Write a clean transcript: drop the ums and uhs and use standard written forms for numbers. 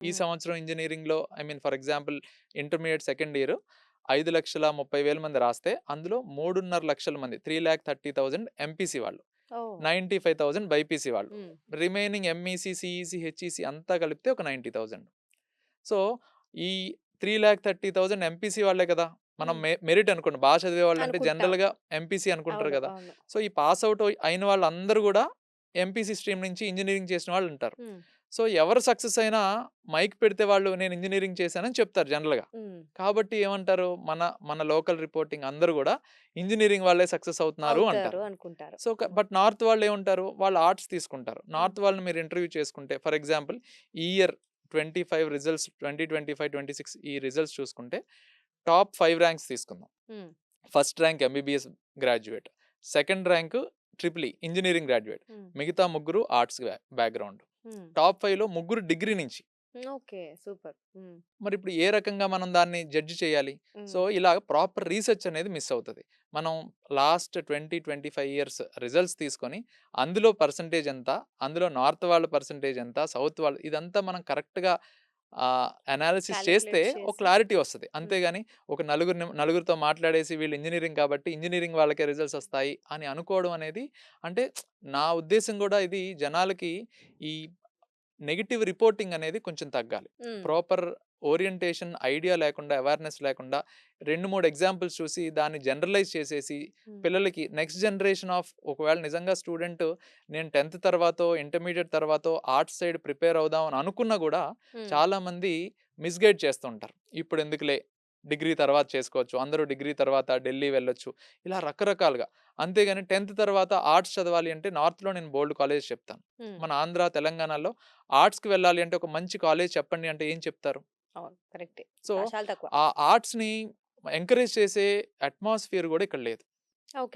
ఈ హ్మ్. సంవత్సరం ఇంజినీరింగ్‌లో I mean for example intermediate second year 5,30,000 మంది రాస్తే అందులో 3,50,000 మంది 3,30,000 ఎంపీసీ వాళ్ళు. ఓహ్! 95,000 బైపీసీ వాళ్ళు. హ్మ్. రిమైనింగ్ ఎంఈసీ, సిఈసీ, హెచ్ఈసీ అంతా కలిపితే ఒక 90,000. సో, ఈ 3,30,000 ఎంపీసీ వాళ్ళే కదా! మనం హ్మ్. మెరిట్ అనుకోండి. చదివే వాళ్ళంటే అనుకుంటాం. జనరల్‌గా ఎంపీసీ అనుకుంటారు అవును. గదా! అవును. సో, ఈ పాస్ ఔట్ అయిన వాళ్ళందరూ గూడా ఎంపీసీ స్ట్రీమ్ నుంచి ఇంజినీరింగ్ చేసిన వాళ్ళుంటారు. హ్మ్. సో, ఎవరు సక్సెస్ అయినా మైక్ పెడితే వాళ్ళు నేను ఇంజినీరింగ్ చేశానని చెప్తారు జనరల్‌గా. హ్మ్. కాబట్టి ఏమంటారు మన మన లోకల్ రిపోర్టింగ్ అందరూ గూడా ఇంజినీరింగ్ వాళ్ళే సక్సెస్ అవుతున్నారు అంటారు. అవుతారు అనుకుంటారు. So, hmm. బట్ నార్త్ వాళ్ళేమంటారు? వాళ్ళు ఆర్ట్స్ తీసుకుంటారు. హ్మ్. నార్త్ వాళ్ళని మీరు ఇంటర్వ్యూ చేసుకుంటే ఫర్ ఎగ్జాంపుల్ ఈ ఇయర్ 25 రిజల్ట్స్ 2025, 26 ఈ రిజల్ట్స్ చూసుకుంటే టాప్ 5 ర్యాంక్స్ తీసుకుందాం. హ్మ్. First rank MBBS graduate. Second rank triple E engineering graduate. హ్మ్. మిగతా ముగ్గురు ఆర్ట్స్ బ్యాక్‌గ్రౌండ్. హ్మ్. టాప్ 5లో ముగ్గురు డిగ్రీ నుంచి. ఓకే. సూపర్. హ్మ్. మరిప్పుడు ఏ రకంగా మనం దాన్ని జడ్జ్ చేయాలి? సో, హ్మ్. ఇలా ప్రాపర్ రీసెర్చ్ అనేది మిస్ అవుతది. మనం లాస్ట్ 20, 25 ఇయర్స్ రిజల్ట్స్ తీసుకొని, అందులో పర్సెంటేజ్ ఎంత? అందులో నార్త్ వాళ్ళ పర్సెంటేజ్ ఎంత? సౌత్ వాళ్ళు ఇదంతా మనం కరెక్ట్‌గా అనాలిసిస్ చేస్తే కాలిక్యులేట్ ఒక చేసి క్లారిటీ వస్తది. హ్మ్. అంతేగాని ఒక నలుగురితో మాట్లాడేసి వీళ్ళు ఇంజినీరింగ్ కాబట్టి ఇంజినీరింగ్ వాళ్ళకే రిజల్ట్స్ వస్తాయి అని అనుకోవడం అనేది అంటే నా ఉద్దేశ్యం గూడా ఇది జనాలకి ఈ నెగెటివ్ రిపోర్టింగ్ అనేది కొంచెం తగ్గాలి. హ్మ్. ప్రాపర్ ఓరియంటేషన్, ఐడియా లేకుండా, అవేర్‌నెస్ లేకుండా 2, 3 ఎగ్జాంపుల్స్ చూసి దాన్ని జనరలైజ్ చేసేసి హ్మ్. పిల్లలకి నెక్స్ట్ జనరేషన్ ఆఫ్ ఒకవేళ నిజంగా స్టూడెంట్ నేను 10థ్ తర్వాతో, ఇంటర్మీడియేట్ తర్వాతో ఆర్ట్స్ సైడ్ ప్రిపేర్ అవుదాం అని అనుకున్నా గూడా హ్మ్. చాలామంది మిస్‌గైడ్ చేస్తూ ఉంటారు. ఇప్పుడెందుకులే డిగ్రీ తర్వాత చేసుకోవచ్చు. అందరూ డిగ్రీ తర్వాత ఢిల్లీ వెళ్ళొచ్చు. ఇలా రకరకాలుగా. అంతేగాని 10థ్ తర్వాత ఆర్ట్స్ చదవాలి అంటే నార్త్‌లో నేను బోలెడు కాలేజెస్ చెప్తాను. హ్మ్. మన ఆంధ్ర, తెలంగాణలో ఆర్ట్స్‌కి వెళ్ళాలి అంటే ఒక మంచి కాలేజ్ చెప్పండి అంటే ఏం చెప్తారు? అవును. కరెక్టే. సో, చాలా తక్కువ. ఆ ఆర్ట్స్‌ని ఎంకరేజ్ చేసే అట్మాస్ఫియర్ గూడా ఇక్కడ లేదు. ఓకే.